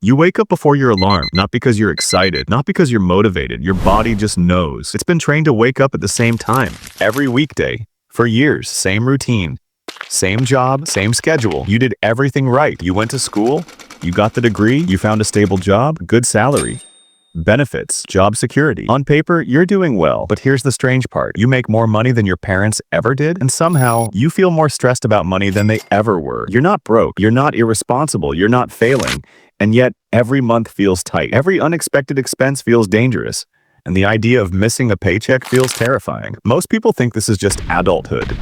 You wake up before your alarm, not because you're excited, not because you're motivated. Your body just knows. It's been trained to wake up at the same time, every weekday. For years, same routine, same job, same schedule. You did everything right. You went to school, you got the degree, you found a stable job, good salary, benefits, job security. On paper, you're doing well, but here's the strange part. You make more money than your parents ever did, and somehow you feel more stressed about money than they ever were. You're not broke, you're not irresponsible, you're not failing, and yet every month feels tight. Every unexpected expense feels dangerous, and the idea of missing a paycheck feels terrifying. Most people think this is just adulthood.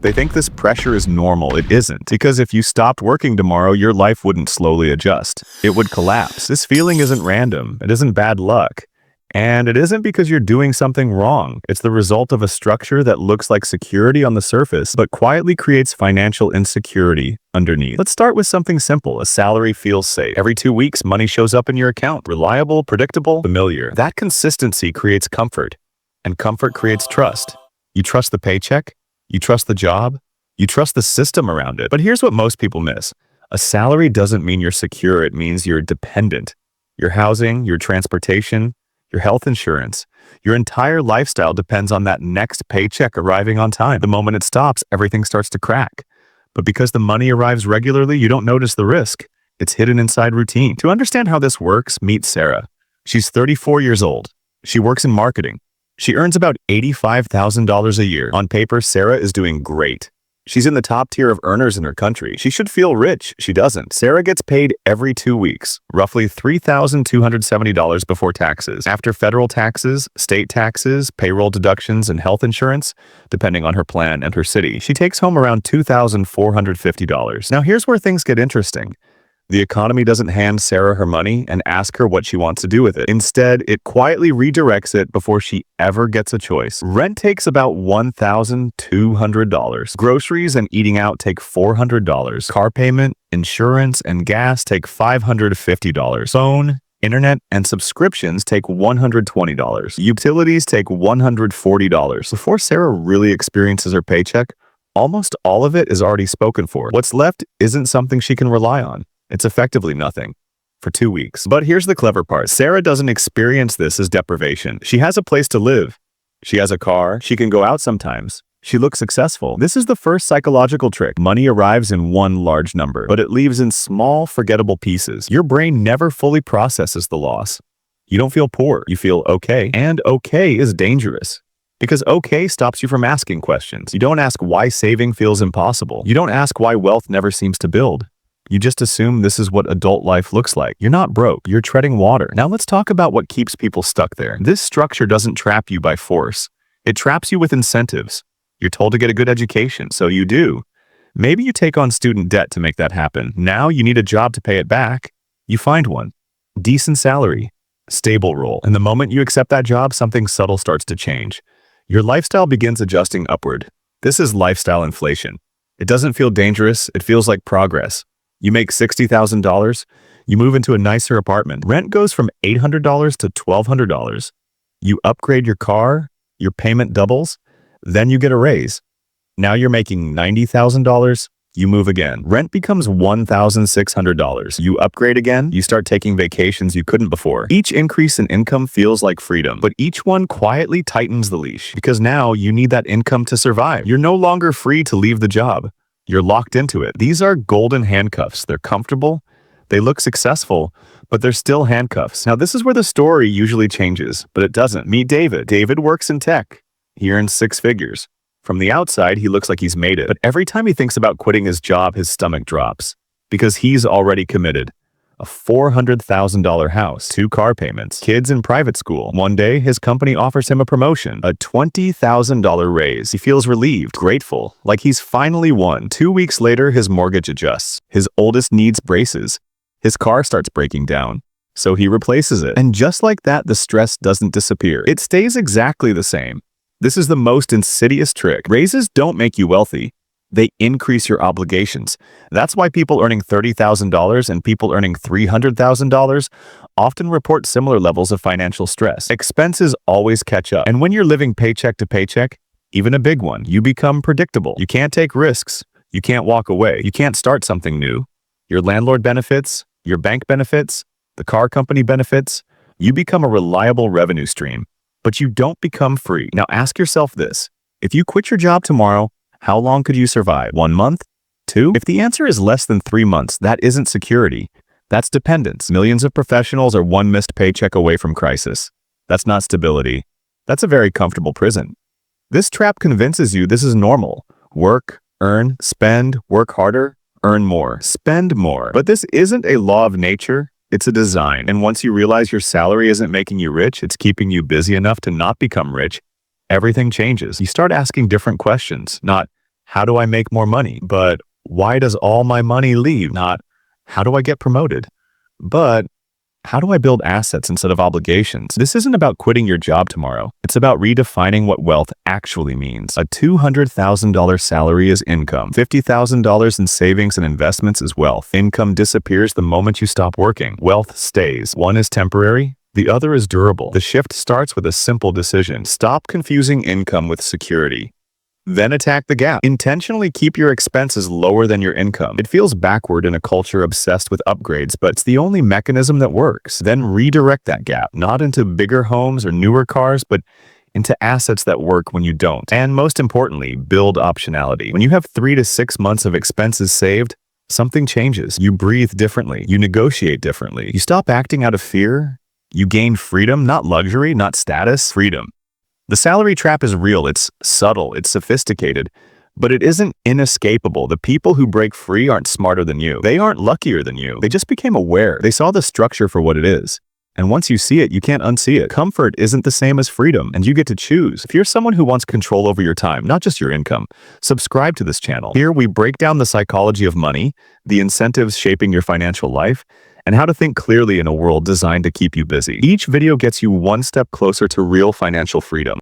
They think this pressure is normal. It isn't, because if you stopped working tomorrow, your life wouldn't slowly adjust. It would collapse. This feeling isn't random. It isn't bad luck. And it isn't because you're doing something wrong. It's the result of a structure that looks like security on the surface, but quietly creates financial insecurity underneath. Let's start with something simple. A salary feels safe. Every 2 weeks, money shows up in your account. Reliable, predictable, familiar. That consistency creates comfort, and comfort creates trust. You trust the paycheck. You trust the job, you trust the system around it. But here's what most people miss. A salary doesn't mean you're secure, it means you're dependent. Your housing, your transportation, your health insurance, your entire lifestyle depends on that next paycheck arriving on time. The moment it stops, everything starts to crack. But because the money arrives regularly, you don't notice the risk. It's hidden inside routine. To understand how this works, meet Sarah. She's 34 years old. She works in marketing. She earns about $85,000 a year. On paper, Sarah is doing great. She's in the top tier of earners in her country. She should feel rich. She doesn't. Sarah gets paid every 2 weeks, roughly $3,270 before taxes. After federal taxes, state taxes, payroll deductions, and health insurance, depending on her plan and her city, she takes home around $2,450. Now here's where things get interesting. The economy doesn't hand Sarah her money and ask her what she wants to do with it. Instead, it quietly redirects it before she ever gets a choice. Rent takes about $1,200. Groceries and eating out take $400. Car payment, insurance, and gas take $550. Phone, internet, and subscriptions take $120. Utilities take $140. Before Sarah really experiences her paycheck, almost all of it is already spoken for. What's left isn't something she can rely on. It's effectively nothing for 2 weeks. But here's the clever part. Sarah doesn't experience this as deprivation. She has a place to live. She has a car. She can go out sometimes. She looks successful. This is the first psychological trick. Money arrives in one large number, but it leaves in small, forgettable pieces. Your brain never fully processes the loss. You don't feel poor. You feel okay. And okay is dangerous. Because okay stops you from asking questions. You don't ask why saving feels impossible. You don't ask why wealth never seems to build. You just assume this is what adult life looks like. You're not broke, you're treading water. Now let's talk about what keeps people stuck there. This structure doesn't trap you by force. It traps you with incentives. You're told to get a good education, so you do. Maybe you take on student debt to make that happen. Now you need a job to pay it back. You find one. Decent salary, stable role. And the moment you accept that job, something subtle starts to change. Your lifestyle begins adjusting upward. This is lifestyle inflation. It doesn't feel dangerous, it feels like progress. You make $60,000, you move into a nicer apartment. Rent goes from $800 to $1,200. You upgrade your car, your payment doubles, then you get a raise. Now you're making $90,000, you move again. Rent becomes $1,600. You upgrade again, you start taking vacations you couldn't before. Each increase in income feels like freedom, but each one quietly tightens the leash because now you need that income to survive. You're no longer free to leave the job. You're locked into it. These are golden handcuffs. They're comfortable. They look successful, but they're still handcuffs. Now, this is where the story usually changes, but it doesn't. Meet David. David works in tech. He earns 6 figures. From the outside, he looks like he's made it. But every time he thinks about quitting his job, his stomach drops because he's already committed. A $400,000 house, 2 car payments, kids in private school. One day, his company offers him a promotion, a $20,000 raise. He feels relieved, grateful, like he's finally won. 2 weeks later, his mortgage adjusts. His oldest needs braces. His car starts breaking down, so he replaces it. And just like that, the stress doesn't disappear. It stays exactly the same. This is the most insidious trick. Raises don't make you wealthy. They increase your obligations. That's why people earning $30,000 and people earning $300,000 often report similar levels of financial stress. Expenses always catch up. And when you're living paycheck to paycheck, even a big one, you become predictable. You can't take risks. You can't walk away. You can't start something new. Your landlord benefits, your bank benefits, The car company benefits. You become a reliable revenue stream, but you don't become free. Now ask yourself this. If you quit your job tomorrow, how long could you survive? 1 month? 2? If the answer is less than 3 months, that isn't security. That's dependence. Millions of professionals are one missed paycheck away from crisis. That's not stability. That's a very comfortable prison. This trap convinces you this is normal. Work, earn, spend, work harder, earn more, spend more. But this isn't a law of nature. It's a design. And once you realize your salary isn't making you rich, it's keeping you busy enough to not become rich, everything changes. You start asking different questions. Not, how do I make more money? But why does all my money leave? Not, how do I get promoted? But how do I build assets instead of obligations? This isn't about quitting your job tomorrow. It's about redefining what wealth actually means. A $200,000 salary is income. $50,000 in savings and investments is wealth. Income disappears the moment you stop working. Wealth stays. One is temporary. The other is durable. The shift starts with a simple decision. Stop confusing income with security. Then attack the gap. Intentionally keep your expenses lower than your income. It feels backward in a culture obsessed with upgrades, but it's the only mechanism that works. Then redirect that gap, not into bigger homes or newer cars, but into assets that work when you don't. And most importantly, build optionality. When you have 3 to 6 months of expenses saved, something changes. You breathe differently. You negotiate differently. You stop acting out of fear. You gain freedom, not luxury, not status, freedom. The salary trap is real, it's subtle, it's sophisticated, but it isn't inescapable. The people who break free aren't smarter than you. They aren't luckier than you. They just became aware. They saw the structure for what it is. And once you see it, you can't unsee it. Comfort isn't the same as freedom, and you get to choose. If you're someone who wants control over your time, not just your income, subscribe to this channel. Here we break down the psychology of money, the incentives shaping your financial life, and how to think clearly in a world designed to keep you busy. Each video gets you one step closer to real financial freedom.